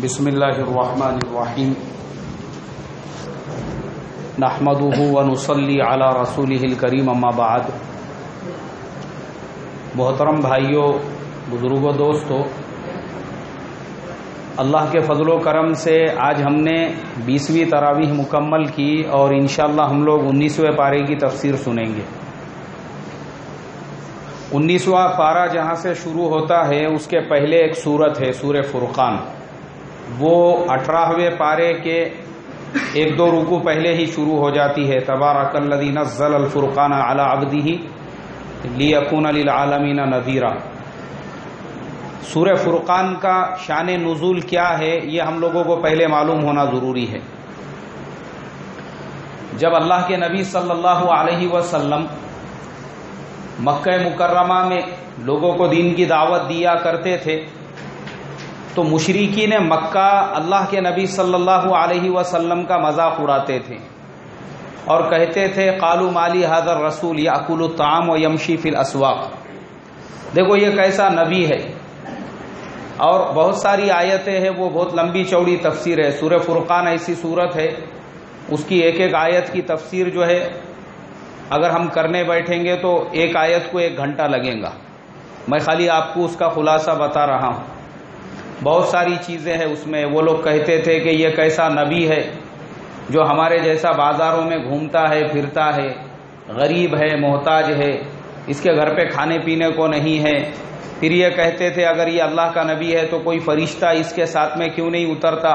بسم اللہ الرحمن الرحیم نحمدہ ونصلی علی رسولہ الکریم اما بعد۔ محترم بھائیوں، بزرگوں، دوستوں، اللہ کے فضل و کرم سے آج ہم نے 20ویں تراویح مکمل کی اور انشاءاللہ ہم لوگ 19ویں پارے کی تفسیر سنیں گے۔ 19واں پارہ جہاں سے شروع ہوتا ہے اس کے پہلے ایک سورت ہے سورہ فرقان، وہ 18ویں پارے کے 1-2 رکوع پہلے ہی شروع ہو جاتی ہے۔ تبارک الذی نزل الفرقان علی عبدہ لیکون للعالمین نذیرا۔ سورہ فرقان کا شان نزول کیا ہے یہ ہم لوگوں کو پہلے معلوم ہونا ضروری ہے۔ جب اللہ کے نبی صلی اللہ علیہ وسلم مکہ مکرمہ میں لوگوں کو دین کی دعوت دیا کرتے تھے تو مشرکین مکہ اللہ کے نبی صلی اللہ علیہ وسلم کا مذاق اڑاتے تھے اور کہتے تھے قالوا مالی ھذا الرسول یاکل الطعام ویمشی فی الاسواق، دیکھو یہ کیسا نبی ہے۔ اور بہت ساری آیتیں ہیں، وہ بہت لمبی چوڑی تفسیر ہے۔ سورہ فرقان ایسی سورت ہے، اس کی ایک ایک آیت کی تفسیر جو ہے اگر ہم کرنے بیٹھیں گے تو ایک آیت کو 1 گھنٹہ لگے گا۔ میں خالی آپ کو اس کا خلاصہ بتا رہا ہوں۔ بہت ساری چیزیں ہیں اس میں۔ وہ لوگ کہتے تھے کہ یہ کیسا نبی ہے جو ہمارے جیسا بازاروں میں گھومتا ہے پھرتا ہے، غریب ہے، محتاج ہے، اس کے گھر پہ کھانے پینے کو نہیں ہے۔ پھر یہ کہتے تھے اگر یہ اللہ کا نبی ہے تو کوئی فرشتہ اس کے ساتھ میں کیوں نہیں اترتا،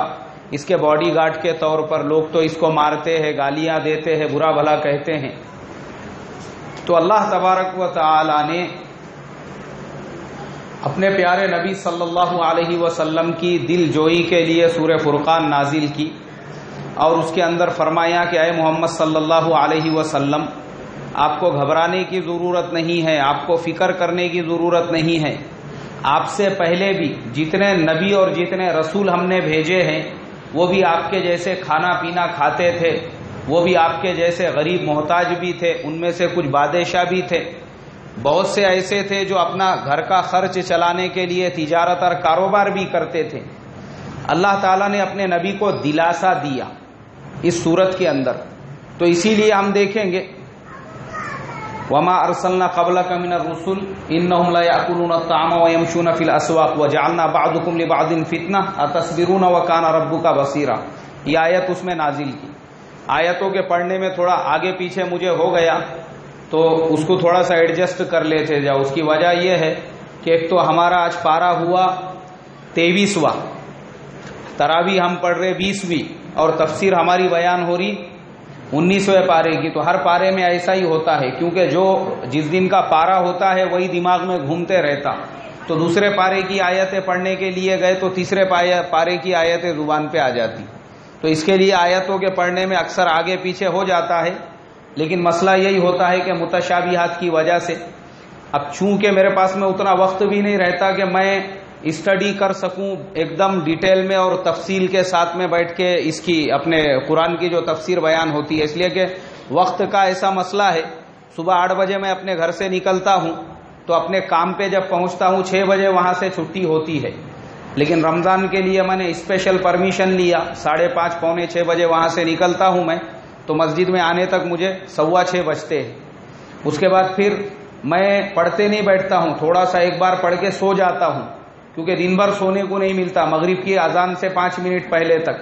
اس کے باڈی گارڈ کے طور پر۔ لوگ تو اس کو مارتے ہیں، گالیاں دیتے ہیں، برا بھلا کہتے ہیں۔ تو اللہ تبارک و تعالی نے اپنے پیارے نبی صلی اللہ علیہ وسلم کی دل جوئی کے لیے سورہ فرقان نازل کی اور اس کے اندر فرمایا کہ اے محمد صلی اللہ علیہ وسلم، آپ کو گھبرانے کی ضرورت نہیں ہے، آپ کو فکر کرنے کی ضرورت نہیں ہے۔ آپ سے پہلے بھی جتنے نبی اور جتنے رسول ہم نے بھیجے ہیں وہ بھی آپ کے جیسے کھانا پینا کھاتے تھے، وہ بھی آپ کے جیسے غریب محتاج بھی تھے، ان میں سے کچھ بادشاہ بھی تھے، بہت سے ایسے تھے جو اپنا گھر کا خرچ چلانے کے لیے تجارت اور کاروبار بھی کرتے تھے۔ اللہ تعالیٰ نے اپنے نبی کو دلاسا دیا اس صورت کے اندر۔ تو اسی لیے ہم دیکھیں گے وما ارسلنا قبلک من الرسل انہم لا یاکلون الطعام ویمشون فی الاسواق وجعلنا بعضکم لبعض فتنہ اتصبرون وکان ربک بصیرا۔ یہ آیت اس میں نازل کی۔ آیتوں کے پڑھنے میں تھوڑا آگے پیچھے مجھے ہو گیا تو اس کو تھوڑا سا ایڈجسٹ کر لیتے جاؤ۔ اس کی وجہ یہ ہے کہ ایک تو ہمارا آج پارہ ہوا 23واں، تراویح ہم پڑھ رہے 20ویں، اور تفسیر ہماری بیان ہو رہی 19ویں پارے کی۔ تو ہر پارے میں ایسا ہی ہوتا ہے، کیونکہ جو جس دن کا پارہ ہوتا ہے وہی دماغ میں گھومتے رہتا۔ تو دوسرے پارے کی آیتیں پڑھنے کے لیے گئے تو تیسرے پارے کی آیتیں زبان پہ آ جاتی، تو اس کے لیے آیتوں کے پڑھنے میں اکثر آگے پیچھے ہو جاتا ہے۔ لیکن مسئلہ یہی ہوتا ہے کہ متشابہات کی وجہ سے اب چونکہ میرے پاس میں اتنا وقت بھی نہیں رہتا کہ میں اسٹڈی کر سکوں ایک دم ڈیٹیل میں اور تفصیل کے ساتھ میں بیٹھ کے اس کی اپنے قرآن کی جو تفسیر بیان ہوتی ہے، اس لیے کہ وقت کا ایسا مسئلہ ہے۔ صبح 8 بجے میں اپنے گھر سے نکلتا ہوں تو اپنے کام پہ جب پہنچتا ہوں 6 بجے وہاں سے چھٹی ہوتی ہے، لیکن رمضان کے لیے میں نے اسپیشل پرمیشن لیا، 5:30 پونے 6 بجے وہاں سے نکلتا ہوں میں، تو مسجد میں آنے تک مجھے 6:15 بجتے ہیں۔ اس کے بعد پھر میں پڑھتے نہیں بیٹھتا ہوں، تھوڑا سا ایک بار پڑھ کے سو جاتا ہوں، کیونکہ دن بھر سونے کو نہیں ملتا، مغرب کی اذان سے 5 منٹ پہلے تک،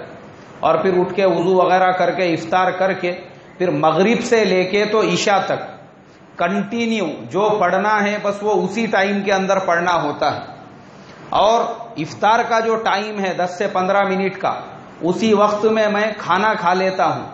اور پھر اٹھ کے وضو وغیرہ کر کے افطار کر کے پھر مغرب سے لے کے تو عشاء تک کنٹینیو جو پڑھنا ہے بس وہ اسی ٹائم کے اندر پڑھنا ہوتا ہے۔ اور افطار کا جو ٹائم ہے 10 سے 15 منٹ کا، اسی وقت میں کھانا کھا لیتا ہوں۔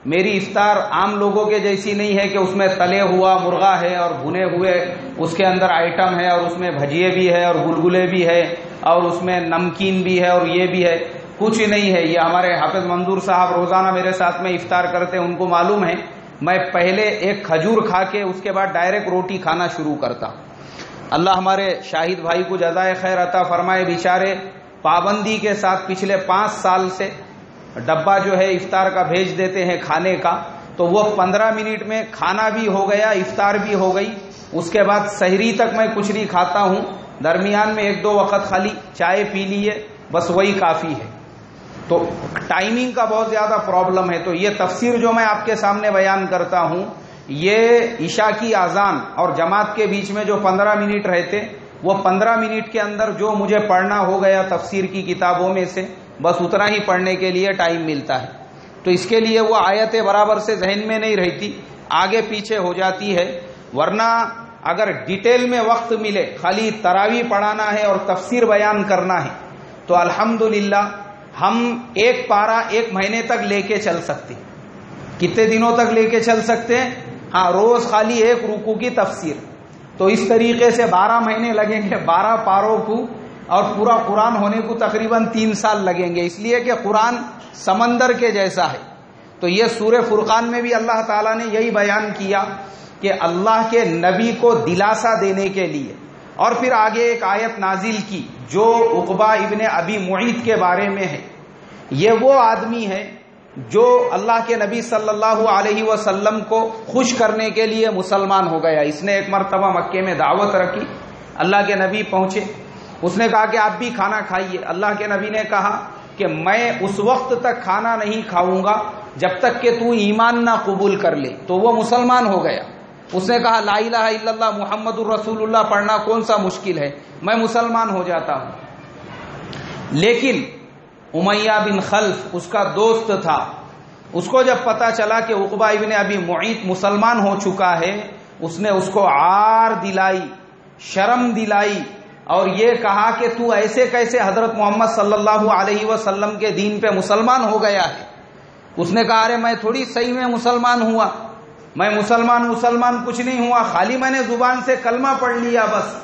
میری افطار عام لوگوں کے جیسی نہیں ہے کہ اس میں تلے ہوا مرغا ہے اور بھنے ہوئے اس کے اندر آئٹم ہے، اور اس میں بھجیے بھی ہے اور گلگلے بھی ہے اور اس میں نمکین بھی ہے اور یہ بھی ہے، کچھ نہیں ہے۔ یہ ہمارے حافظ منظور صاحب روزانہ میرے ساتھ میں افطار کرتے ہیں، ان کو معلوم ہے میں پہلے ایک کھجور کھا کے اس کے بعد ڈائریکٹ روٹی کھانا شروع کرتا۔ اللہ ہمارے شاہد بھائی کو جزائے خیر عطا فرمائے، بیچارے پابندی کے ساتھ پچھلے 5 سال سے ڈبہ جو ہے افطار کا بھیج دیتے ہیں کھانے کا، تو وہ 15 منٹ میں کھانا بھی ہو گیا، افطار بھی ہو گئی۔ اس کے بعد سحری تک میں کچھ نہیں کھاتا ہوں، درمیان میں 1-2 وقت خالی چائے پی لیے، بس وہی کافی ہے. تو ٹائمنگ کا بہت زیادہ پرابلم ہے. تو یہ تفسیر جو میں آپ کے سامنے بیان کرتا ہوں، یہ عشاء کی اذان اور جماعت کے بیچ میں جو 15 منٹ رہتے، وہ 15 منٹ کے اندر جو مجھے پڑھنا ہو گیا تفسیر کی کتابوں میں سے، بس اتنا ہی پڑھنے کے لیے ٹائم ملتا ہے. تو اس کے لیے وہ آیتیں برابر سے ذہن میں نہیں رہتی، آگے پیچھے ہو جاتی ہے. ورنہ اگر ڈیٹیل میں وقت ملے، خالی تراویح پڑھانا ہے اور تفسیر بیان کرنا ہے، تو الحمدللہ ہم ایک پارہ 1 مہینے تک لے کے چل سکتے. کتنے دنوں تک لے کے چل سکتے ہیں؟ ہاں، روز خالی 1 رکوع کی تفسیر. تو اس طریقے سے 12 مہینے لگیں گے 12 پاروں کو، اور پورا قرآن ہونے کو تقریباً 3 سال لگیں گے، اس لیے کہ قرآن سمندر کے جیسا ہے. تو یہ سورہ فرقان میں بھی اللہ تعالیٰ نے یہی بیان کیا کہ اللہ کے نبی کو دلاسا دینے کے لیے. اور پھر آگے ایک آیت نازل کی جو عقبہ ابن ابی معیط کے بارے میں ہے. یہ وہ آدمی ہے جو اللہ کے نبی صلی اللہ علیہ وسلم کو خوش کرنے کے لیے مسلمان ہو گیا. اس نے ایک مرتبہ مکے میں دعوت رکھی، اللہ کے نبی پہنچے، اس نے کہا کہ آپ بھی کھانا کھائیے. اللہ کے نبی نے کہا کہ میں اس وقت تک کھانا نہیں کھاؤں گا جب تک کہ تو ایمان نہ قبول کر لے. تو وہ مسلمان ہو گیا. اس نے کہا لا الہ الا اللہ محمد الرسول اللہ پڑھنا کون سا مشکل ہے، میں مسلمان ہو جاتا ہوں. لیکن امیہ بن خلف اس کا دوست تھا، اس کو جب پتا چلا کہ عقبہ ابن ابی معیط مسلمان ہو چکا ہے، اس نے اس کو عار دلائی، شرم دلائی، اور یہ کہا کہ تو ایسے کیسے حضرت محمد صلی اللہ علیہ وسلم کے دین پہ مسلمان ہو گیا ہے. اس نے کہا ارے میں تھوڑی صحیح میں مسلمان ہوا، میں مسلمان کچھ نہیں ہوا، خالی میں نے زبان سے کلمہ پڑھ لیا بس،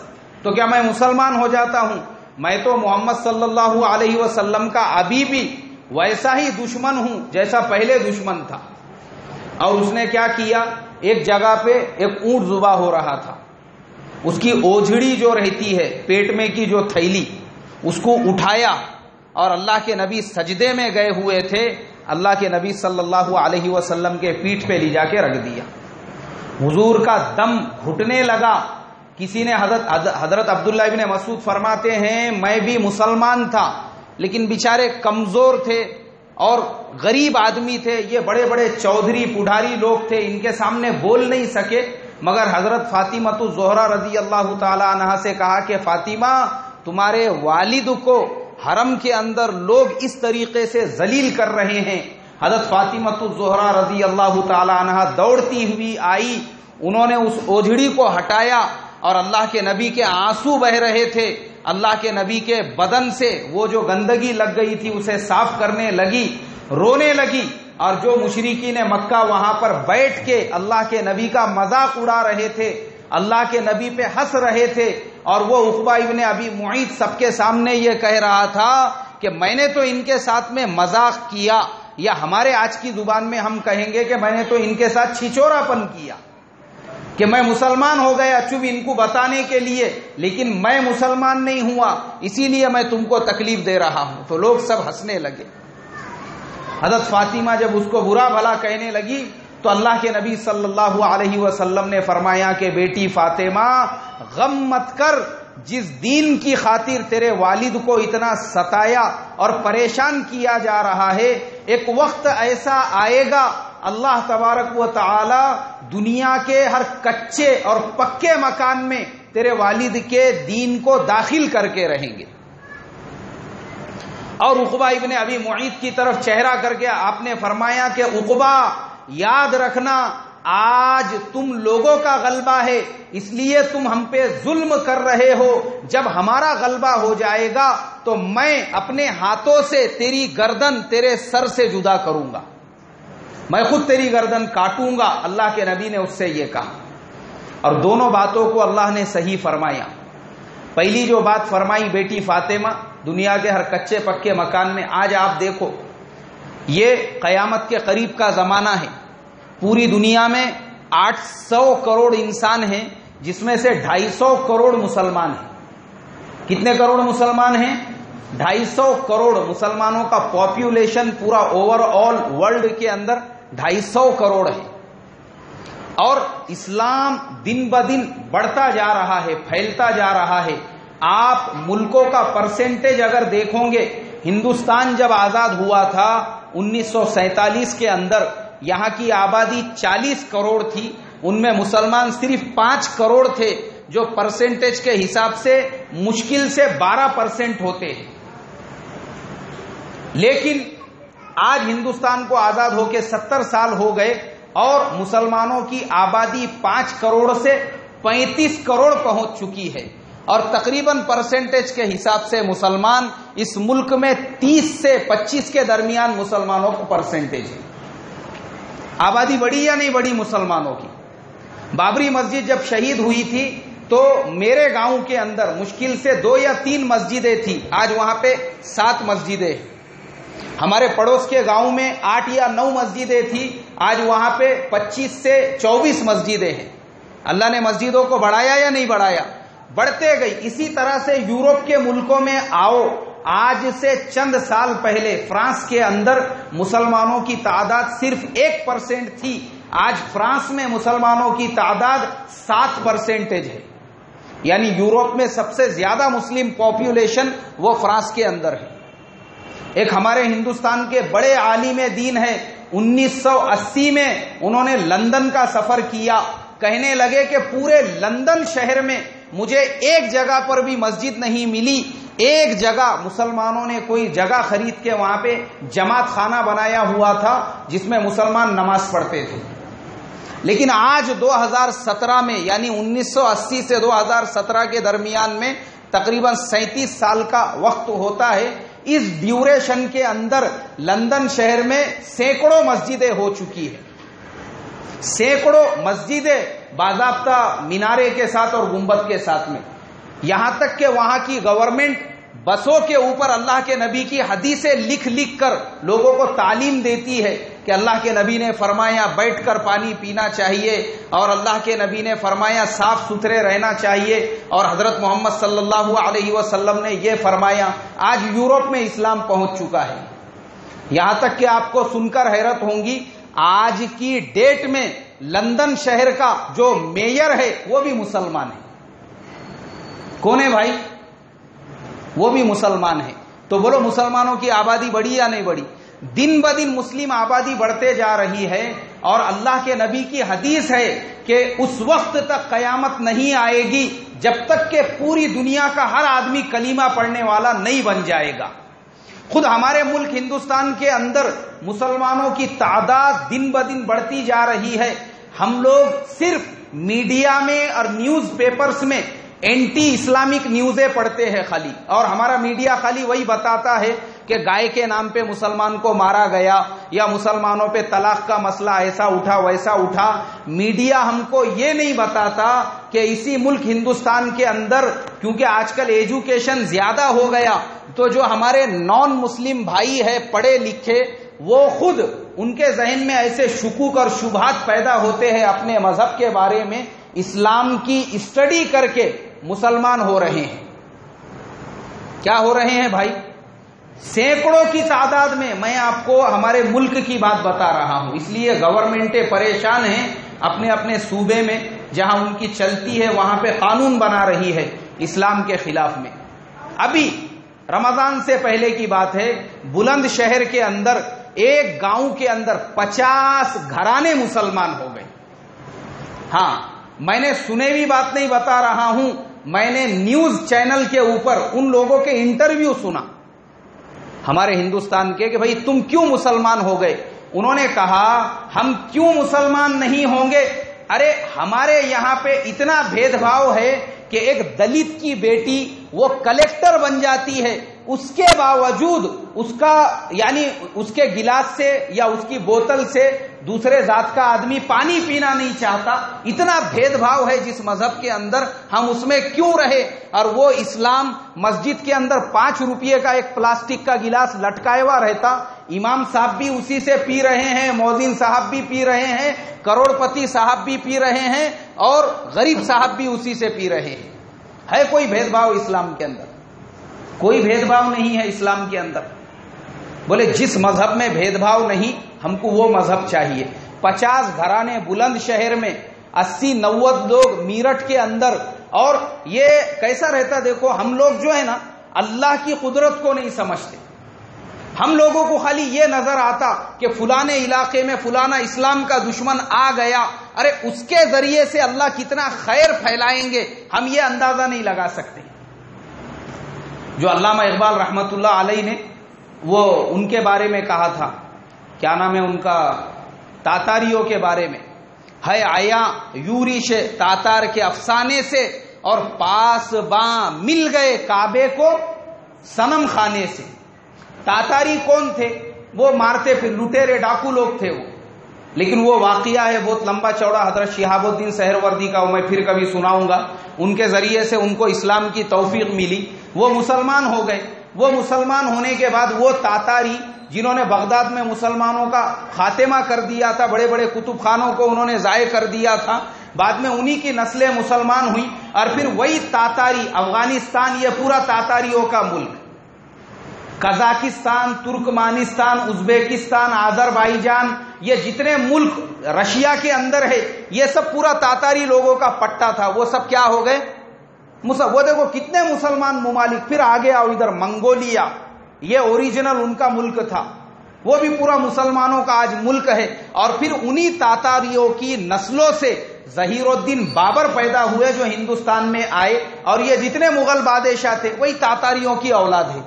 تو کیا میں مسلمان ہو جاتا ہوں؟ میں تو محمد صلی اللہ علیہ وسلم کا ابھی بھی ویسا ہی دشمن ہوں جیسا پہلے دشمن تھا. اور اس نے کیا کیا، ایک جگہ پہ ایک اونٹ ذبح ہو رہا تھا، اس کی اوجھڑی جو رہتی ہے پیٹ میں کی جو تھیلی، اس کو اٹھایا، اور اللہ کے نبی سجدے میں گئے ہوئے تھے، اللہ کے نبی صلی اللہ علیہ وسلم کے پیٹھ پہ لے جا کے رکھ دیا. حضور کا دم گھٹنے لگا. کسی نے حضرت عبداللہ ابن مسعود فرماتے ہیں میں بھی مسلمان تھا، لیکن بیچارے کمزور تھے اور غریب آدمی تھے، یہ بڑے بڑے چودھری پڑھاری لوگ تھے، ان کے سامنے بول نہیں سکے. مگر حضرت فاطمہ الزہرا رضی اللہ تعالی عنہا سے کہا کہ فاطمہ تمہارے والد کو حرم کے اندر لوگ اس طریقے سے ذلیل کر رہے ہیں. حضرت فاطمہ الزہرا رضی اللہ تعالی عنہا دوڑتی ہوئی آئی، انہوں نے اس اوجھڑی کو ہٹایا، اور اللہ کے نبی کے آنسو بہ رہے تھے. اللہ کے نبی کے بدن سے وہ جو گندگی لگ گئی تھی اسے صاف کرنے لگی، رونے لگی. اور جو مشرکین مکہ وہاں پر بیٹھ کے اللہ کے نبی کا مذاق اڑا رہے تھے، اللہ کے نبی پہ ہنس رہے تھے، اور وہ عقبہ ابن ابی معیط سب کے سامنے یہ کہہ رہا تھا کہ میں نے تو ان کے ساتھ میں مذاق کیا، یا ہمارے آج کی زبان میں ہم کہیں گے کہ میں نے تو ان کے ساتھ چھچورا پن کیا کہ میں مسلمان ہو گیا چپ ان کو بتانے کے لیے، لیکن میں مسلمان نہیں ہوا، اسی لیے میں تم کو تکلیف دے رہا ہوں. تو لوگ سب ہنسنے لگے. حضرت فاطمہ جب اس کو برا بھلا کہنے لگی تو اللہ کے نبی صلی اللہ علیہ وسلم نے فرمایا کہ بیٹی فاطمہ غم مت کر، جس دین کی خاطر تیرے والد کو اتنا ستایا اور پریشان کیا جا رہا ہے، ایک وقت ایسا آئے گا اللہ تبارک و تعالی دنیا کے ہر کچے اور پکے مکان میں تیرے والد کے دین کو داخل کر کے رہیں گے. اور عقبہ ابن ابی معیط کی طرف چہرہ کر کے آپ نے فرمایا کہ عقبہ یاد رکھنا آج تم لوگوں کا غلبہ ہے، اس لیے تم ہم پہ ظلم کر رہے ہو، جب ہمارا غلبہ ہو جائے گا تو میں اپنے ہاتھوں سے تیری گردن تیرے سر سے جدا کروں گا، میں خود تیری گردن کاٹوں گا. اللہ کے نبی نے اس سے یہ کہا. اور دونوں باتوں کو اللہ نے صحیح فرمایا. پہلی جو بات فرمائی بیٹی فاطمہ دنیا کے ہر کچے پکے مکان میں، آج آپ دیکھو یہ قیامت کے قریب کا زمانہ ہے، پوری دنیا میں 800 کروڑ انسان ہیں، جس میں سے 250 کروڑ مسلمان ہیں. کتنے کروڑ مسلمان ہیں؟ 250 کروڑ مسلمانوں کا پاپولیشن پورا اوور آل ورلڈ کے اندر 250 کروڑ ہے. اور اسلام دن بدن بڑھتا جا رہا ہے، پھیلتا جا رہا ہے. آپ ملکوں کا پرسنٹیج اگر دیکھو گے، ہندوستان جب آزاد ہوا تھا 1947 کے اندر، یہاں کی آبادی 40 کروڑ تھی، ان میں مسلمان صرف 5 کروڑ تھے، جو پرسنٹیج کے حساب سے مشکل سے 12% ہوتے ہیں۔ لیکن آج ہندوستان کو آزاد ہو کے 70 سال ہو گئے اور مسلمانوں کی آبادی 5 کروڑ سے 35 کروڑ پہنچ چکی ہے، اور تقریباً پرسنٹیج کے حساب سے مسلمان اس ملک میں 30 سے 25 کے درمیان مسلمانوں کو پرسنٹیج ہے۔ آبادی بڑی یا نہیں بڑی مسلمانوں کی؟ بابری مسجد جب شہید ہوئی تھی تو میرے گاؤں کے اندر مشکل سے 2 یا 3 مسجدیں تھی، آج وہاں پہ 7 مسجدیں۔ ہمارے پڑوس کے گاؤں میں 8 یا 9 مسجدیں تھی، آج وہاں پہ 25 سے 24 مسجدیں ہیں۔ اللہ نے مسجدوں کو بڑھایا یا نہیں بڑھایا؟ بڑھتے گئی۔ اسی طرح سے یورپ کے ملکوں میں آؤ، آج سے چند سال پہلے فرانس کے اندر مسلمانوں کی تعداد صرف 1% تھی، آج فرانس میں مسلمانوں کی تعداد 7% ہے۔ یعنی یورپ میں سب سے زیادہ مسلم پاپولیشن وہ فرانس کے اندر ہے۔ ایک ہمارے ہندوستان کے بڑے عالم دین ہیں، 1980 میں انہوں نے لندن کا سفر کیا، کہنے لگے کہ پورے لندن شہر میں مجھے ایک جگہ پر بھی مسجد نہیں ملی، ایک جگہ مسلمانوں نے کوئی جگہ خرید کے وہاں پہ جماعت خانہ بنایا ہوا تھا جس میں مسلمان نماز پڑھتے تھے۔ لیکن آج 2017 میں، یعنی 1980 سے 2017 کے درمیان میں تقریباً 37 سال کا وقت ہوتا ہے، اس ڈیوریشن کے اندر لندن شہر میں سینکڑوں مسجدیں ہو چکی ہیں، سینکڑوں مسجدیں باضابطہ مینارے کے ساتھ اور گنبد کے ساتھ میں، یہاں تک کہ وہاں کی گورنمنٹ بسوں کے اوپر اللہ کے نبی کی حدیثیں لکھ لکھ کر لوگوں کو تعلیم دیتی ہے کہ اللہ کے نبی نے فرمایا بیٹھ کر پانی پینا چاہیے، اور اللہ کے نبی نے فرمایا صاف ستھرے رہنا چاہیے، اور حضرت محمد صلی اللہ علیہ وسلم نے یہ فرمایا۔ آج یورپ میں اسلام پہنچ چکا ہے، یہاں تک کہ آپ کو سن کر حیرت ہوگی، آج کی ڈیٹ میں لندن شہر کا جو میئر ہے وہ بھی مسلمان ہے۔ کون ہے بھائی؟ وہ بھی مسلمان ہے۔ تو بولو مسلمانوں کی آبادی بڑھی یا نہیں بڑھی؟ دن بدن مسلم آبادی بڑھتے جا رہی ہے، اور اللہ کے نبی کی حدیث ہے کہ اس وقت تک قیامت نہیں آئے گی جب تک کہ پوری دنیا کا ہر آدمی کلمہ پڑھنے والا نہیں بن جائے گا۔ خود ہمارے ملک ہندوستان کے اندر مسلمانوں کی تعداد دن بدن بڑھتی جا رہی ہے۔ ہم لوگ صرف میڈیا میں اور نیوز پیپرز میں اینٹی اسلامک نیوزیں پڑھتے ہیں خالی، اور ہمارا میڈیا خالی وہی بتاتا ہے کہ گائے کے نام پہ مسلمان کو مارا گیا، یا مسلمانوں پہ طلاق کا مسئلہ ایسا اٹھا ویسا اٹھا۔ میڈیا ہم کو یہ نہیں بتاتا کہ اسی ملک ہندوستان کے اندر، کیونکہ آج کل ایجوکیشن زیادہ ہو گیا، تو جو ہمارے نان مسلم بھائی ہیں پڑھے لکھے، وہ خود ان کے ذہن میں ایسے شکوک اور شبہات پیدا ہوتے ہیں اپنے مذہب کے بارے میں، اسلام کی اسٹڈی کر کے مسلمان ہو رہے ہیں۔ کیا ہو رہے ہیں بھائی؟ سینکڑوں کی تعداد میں آپ کو ہمارے ملک کی بات بتا رہا ہوں، اس لیے گورنمنٹیں پریشان ہیں اپنے اپنے صوبے میں، جہاں ان کی چلتی ہے وہاں پہ قانون بنا رہی ہے اسلام کے خلاف میں۔ ابھی رمضان سے پہلے کی بات ہے، بلند شہر کے اندر ایک گاؤں کے اندر 50 گھرانے مسلمان ہو گئے۔ ہاں، میں نے سنے بھی بات نہیں بتا رہا ہوں، میں نے نیوز چینل کے اوپر ان لوگوں کے انٹرویو سنا ہمارے ہندوستان کے، کہ بھئی تم کیوں مسلمان ہو گئے؟ انہوں نے کہا ہم کیوں مسلمان نہیں ہوں گے؟ ارے ہمارے یہاں پہ اتنا بھید بھاؤ ہے کہ ایک دلت کی بیٹی وہ کلیکٹر بن جاتی ہے، اس کے باوجود اس کا، یعنی اس کے گلاس سے یا اس کی بوتل سے دوسرے ذات کا آدمی پانی پینا نہیں چاہتا۔ اتنا بھید بھاؤ ہے جس مذہب کے اندر، ہم اس میں کیوں رہے؟ اور وہ اسلام مسجد کے اندر 5 روپے کا ایک پلاسٹک کا گلاس لٹکایا ہوا رہتا، امام صاحب بھی اسی سے پی رہے ہیں، مؤذن صاحب بھی پی رہے ہیں، کروڑ پتی صاحب بھی پی رہے ہیں، اور غریب صاحب بھی اسی سے پی رہے ہیں۔ ہے کوئی بھید بھاؤ اسلام کے اندر؟ کوئی بھید بھاؤ نہیں ہے اسلام کے اندر۔ بولے جس مذہب میں بھید بھاؤ نہیں، ہم کو وہ مذہب چاہیے۔ 50 گھرانے بلند شہر میں، 80-90 لوگ میرٹھ کے اندر، اور یہ کیسا رہتا دیکھو، ہم لوگ جو ہے نا اللہ کی قدرت کو نہیں سمجھتے. ہم لوگوں کو خالی یہ نظر آتا کہ فلانے علاقے میں فلانا اسلام کا دشمن آ گیا، ارے اس کے ذریعے سے اللہ کتنا خیر پھیلائیں گے ہم یہ اندازہ نہیں لگا سکتے. جو علامہ اقبال رحمت اللہ علیہ نے وہ ان کے بارے میں کہا تھا، کیا نام ہے ان کا، تاتاریوں کے بارے میں، ہے آیا یورش تاتار کے افسانے سے اور پاس باں مل گئے کعبے کو صنم خانے سے. تاتاری کون تھے؟ وہ مارتے پھر لٹیرے ڈاکو لوگ تھے وہ، لیکن وہ واقعہ ہے بہت لمبا چوڑا، حضرت شہاب الدین سہروردی کا، وہ میں پھر کبھی سناؤں گا. ان کے ذریعے سے ان کو اسلام کی توفیق ملی، وہ مسلمان ہو گئے. وہ مسلمان ہونے کے بعد وہ تاتاری جنہوں نے بغداد میں مسلمانوں کا خاتمہ کر دیا تھا، بڑے بڑے کتب خانوں کو انہوں نے ضائع کر دیا تھا، بعد میں انہی کی نسلیں مسلمان ہوئی. اور پھر وہی تاتاری، افغانستان یہ پورا تاتاریوں کا ملک، قزاقستان، ترکمانستان، ازبیکستان، آذربائیجان، یہ جتنے ملک رشیا کے اندر ہے یہ سب پورا تاتاری لوگوں کا پٹا تھا. وہ سب کیا ہو گئے؟ وہ دیکھو کتنے مسلمان ممالک. پھر آگے آؤ ادھر منگولیا، یہ اوریجنل ان کا ملک تھا، وہ بھی پورا مسلمانوں کا آج ملک ہے. اور پھر انہی تاتاریوں کی نسلوں سے ظہیر الدین بابر پیدا ہوئے جو ہندوستان میں آئے، اور یہ جتنے مغل بادشاہ تھے وہی تاتاریوں کی اولاد ہے.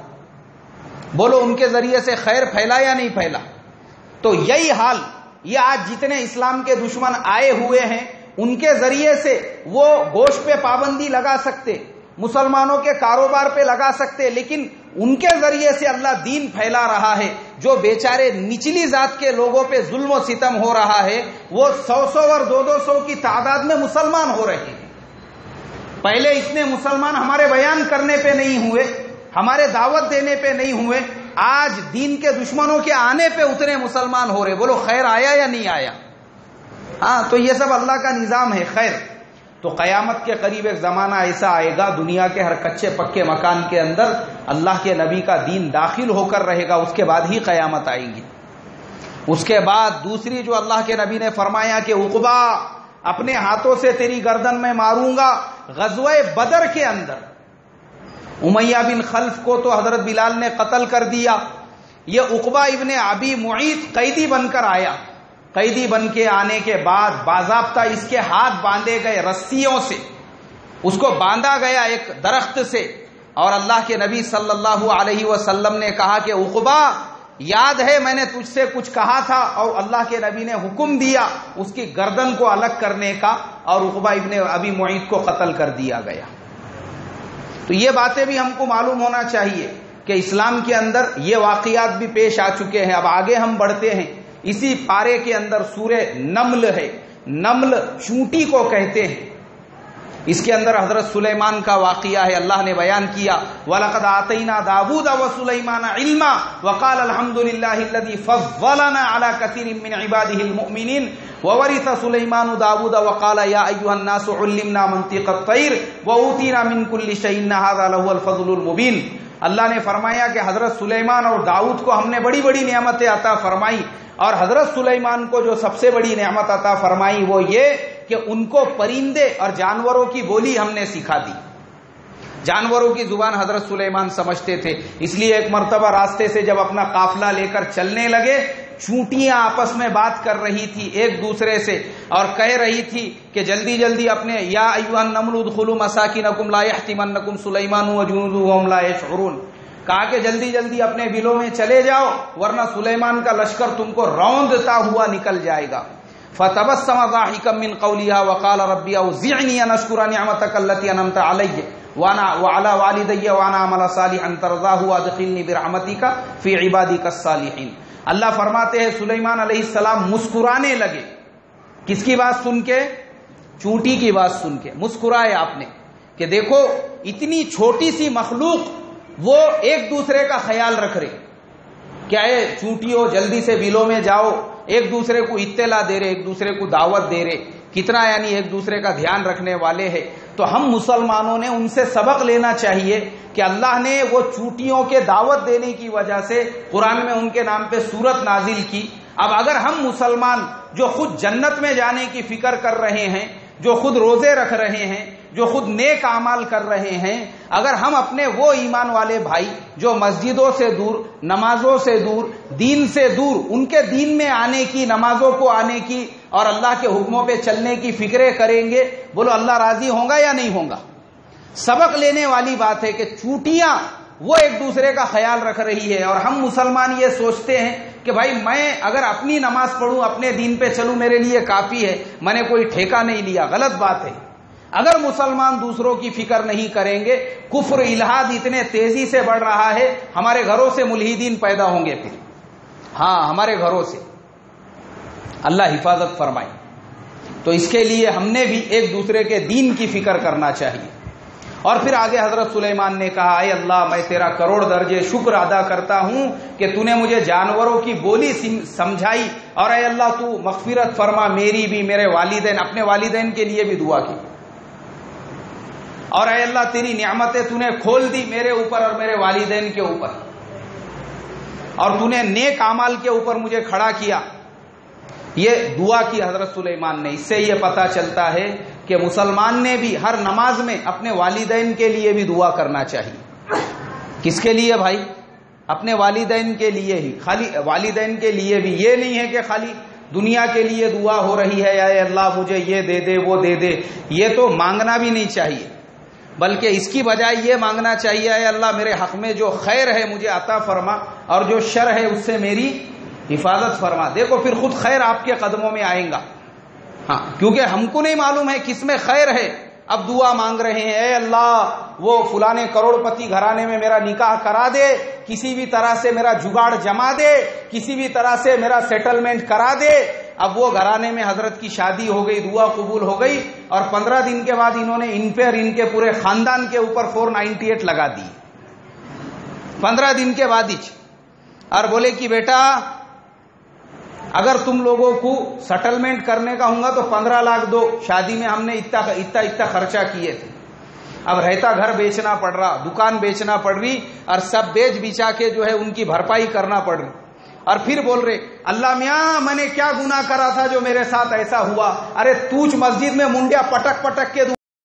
بولو ان کے ذریعے سے خیر پھیلا یا نہیں پھیلا؟ تو یہی حال یہ آج جتنے اسلام کے دشمن آئے ہوئے ہیں ان کے ذریعے سے وہ گوشت پہ پابندی لگا سکتے، مسلمانوں کے کاروبار پہ لگا سکتے، لیکن ان کے ذریعے سے اللہ دین پھیلا رہا ہے. جو بیچارے نچلی ذات کے لوگوں پہ ظلم و ستم ہو رہا ہے وہ 100 اور 200 کی تعداد میں مسلمان ہو رہے ہیں. پہلے اتنے مسلمان ہمارے بیان کرنے پہ نہیں ہوئے، ہمارے دعوت دینے پہ نہیں ہوئے، آج دین کے دشمنوں کے آنے پہ اتنے مسلمان ہو رہے. بولو خیر آیا یا نہیں آیا؟ ہاں، تو یہ سب اللہ کا نظام ہے. خیر، تو قیامت کے قریب ایک زمانہ ایسا آئے گا دنیا کے ہر کچے پکے مکان کے اندر اللہ کے نبی کا دین داخل ہو کر رہے گا، اس کے بعد ہی قیامت آئے گی. اس کے بعد دوسری جو اللہ کے نبی نے فرمایا کہ عقبہ اپنے ہاتھوں سے تیری گردن میں ماروں گا. غزوہ بدر کے اندر امیہ بن خلف کو تو حضرت بلال نے قتل کر دیا. یہ عقبہ ابن ابی معیط قیدی بن کر آیا. قیدی بن کے آنے کے بعد باضابطہ اس کے ہاتھ باندھے گئے رسیوں سے، اس کو باندھا گیا ایک درخت سے. اور اللہ کے نبی صلی اللہ علیہ وسلم نے کہا کہ عقبہ یاد ہے میں نے تجھ سے کچھ کہا تھا، اور اللہ کے نبی نے حکم دیا اس کی گردن کو الگ کرنے کا، اور عقبہ ابن ابی معیط کو قتل کر دیا گیا. تو یہ باتیں بھی ہم کو معلوم ہونا چاہیے کہ اسلام کے اندر یہ واقعات بھی پیش آ چکے ہیں. اب آگے ہم بڑھتے ہیں. اسی پارے کے اندر سورہ نمل ہے، نمل چونٹی کو کہتے ہیں. اس کے اندر حضرت سلیمان کا واقعہ ہے. اللہ نے بیان کیا وَلَقَدْ آتَيْنَا دَاوُودَ وَسُلَيْمَانَ عِلْمًا وَقَالَ الْحَمْدُ لِلَّهِ الَّذِي فَضَّلَنَا عَلَى كَثِيرٍ مِّنْ عِبَادِهِ الْمُؤْمِنِينَ وَوَرِثَ سُلَيْمَانُ دَاوُودَ وَقَالَ يَا أَيُّهَا النَّاسُ عُلِّمْنَا مَنطِقَ الطَّيْرِ وَأُوتِينَا مِنْ كُلِّ شَيْءٍ إِنَّ هَذَا لَهُوَ الْفَضْلُ الْمُبِينُ. اللہ نے فرمایا کہ حضرت سلیمان اور داؤد کو ہم نے بڑی بڑی نعمتیں عطا فرمائی، اور حضرت سلیمان کو جو سب سے بڑی نعمت عطا فرمائی وہ یہ کہ ان کو پرندے اور جانوروں کی بولی ہم نے سکھا دی. جانوروں کی زبان حضرت سلیمان سمجھتے تھے. اس لیے ایک مرتبہ راستے سے جب اپنا قافلہ لے کر چلنے لگے، چونٹیاں آپس میں بات کر رہی تھی ایک دوسرے سے اور کہہ رہی تھی کہ جلدی جلدی اپنے یا ایھا النمل ادخلوا مساکنکم لا یحطمنکم سلیمان وجنودہ وهم لا یشعرون، کہا کہ جلدی جلدی اپنے بلوں میں چلے جاؤ ورنہ سلیمان کا لشکر تم کو روندتا ہوا نکل جائے گا. فتبسم ضاحكا من قولها وقال ربي اوزعني ان اشكر نعمتك التي انعمت علي وعلى والدي وانا اعمل صالحا ترضاه وادخلني برحمتك في عبادك الصالحين. اللہ فرماتے ہیں سلیمان علیہ السلام مسکرانے لگے. کس کی بات سن کے؟ چونٹی کی بات سن کے مسکرائے آپ نے کہ دیکھو اتنی چھوٹی سی مخلوق وہ ایک دوسرے کا خیال رکھ رہے. کیا ہے چونٹیوں جلدی سے بلوں میں جاؤ، ایک دوسرے کو اطلاع دے رہے، ایک دوسرے کو دعوت دے رہے، کتنا یعنی ایک دوسرے کا دھیان رکھنے والے ہیں. تو ہم مسلمانوں نے ان سے سبق لینا چاہیے کہ اللہ نے وہ چونٹیوں کے دعوت دینے کی وجہ سے قرآن میں ان کے نام پہ سورت نازل کی. اب اگر ہم مسلمان جو خود جنت میں جانے کی فکر کر رہے ہیں، جو خود روزے رکھ رہے ہیں، جو خود نیک اعمال کر رہے ہیں، اگر ہم اپنے وہ ایمان والے بھائی جو مسجدوں سے دور، نمازوں سے دور، دین سے دور، ان کے دین میں آنے کی، نمازوں کو آنے کی اور اللہ کے حکموں پہ چلنے کی فکریں کریں گے، بولو اللہ راضی ہوگا یا نہیں ہوگا؟ سبق لینے والی بات ہے کہ چوٹیاں وہ ایک دوسرے کا خیال رکھ رہی ہے، اور ہم مسلمان یہ سوچتے ہیں کہ بھائی میں اگر اپنی نماز پڑھوں، اپنے دین پہ چلوں، میرے لیے کافی ہے، میں نے کوئی ٹھیکہ نہیں لیا۔ غلط بات ہے۔ اگر مسلمان دوسروں کی فکر نہیں کریں گے، کفر الحاد اتنے تیزی سے بڑھ رہا ہے، ہمارے گھروں سے ملحدین پیدا ہوں گے پھر، ہاں ہمارے گھروں سے، اللہ حفاظت فرمائے۔ تو اس کے لیے ہم نے بھی ایک دوسرے کے دین کی فکر کرنا چاہیے۔ اور پھر آگے حضرت سلیمان نے کہا، اے اللہ میں تیرا کروڑ درجے شکر ادا کرتا ہوں کہ تو نے مجھے جانوروں کی بولی سمجھائی، اور اے اللہ تو مغفرت فرما میری بھی، میرے والدین، اپنے والدین کے لیے بھی دعا کی، اور اے اللہ تیری نعمتیں تو نے کھول دی میرے اوپر اور میرے والدین کے اوپر، اور تو نے نیک اعمال کے اوپر مجھے کھڑا کیا۔ یہ دعا کی حضرت سلیمان نے۔ اس سے یہ پتہ چلتا ہے کہ مسلمان نے بھی ہر نماز میں اپنے والدین کے لیے بھی دعا کرنا چاہیے۔ کس کے لیے بھائی؟ اپنے والدین کے لیے ہی، خالی والدین کے لیے بھی، یہ نہیں ہے کہ خالی دنیا کے لیے دعا ہو رہی ہے، اے اللہ مجھے یہ دے دے وہ دے دے، یہ تو مانگنا بھی نہیں چاہیے، بلکہ اس کی بجائے یہ مانگنا چاہیے، اے اللہ میرے حق میں جو خیر ہے مجھے عطا فرما، اور جو شر ہے اس سے میری حفاظت فرما۔ دیکھو پھر خود خیر آپ کے قدموں میں آئیں گا، ہاں، کیونکہ ہم کو نہیں معلوم ہے کس میں خیر ہے۔ اب دعا مانگ رہے ہیں، اے اللہ وہ فلانے کروڑ پتی گھرانے میں میرا نکاح کرا دے، کسی بھی طرح سے میرا جگاڑ جما دے، کسی بھی طرح سے میرا سیٹلمنٹ کرا دے۔ اب وہ گھرانے میں حضرت کی شادی ہو گئی، دعا قبول ہو گئی، اور 15 دن کے بعد انہوں نے ان پہ اور ان کے پورے خاندان کے اوپر 498 لگا دی، 15 دن کے بعد ہی، اور بولے کہ بیٹا اگر تم لوگوں کو سیٹلمنٹ کرنے کا ہوں گا تو 15 لاکھ دو، شادی میں ہم نے اتنا خرچہ کیے تھے، اب رہتا گھر بیچنا پڑ رہا، دکان بیچنا پڑ رہی، اور سب بیچ بچا کے جو ہے ان کی بھرپائی کرنا پڑ رہی، اور پھر بول رہے اللہ میاں میں نے کیا گناہ کرا تھا جو میرے ساتھ ایسا ہوا؟ ارے توچ مسجد میں منڈیا پٹک پٹک کے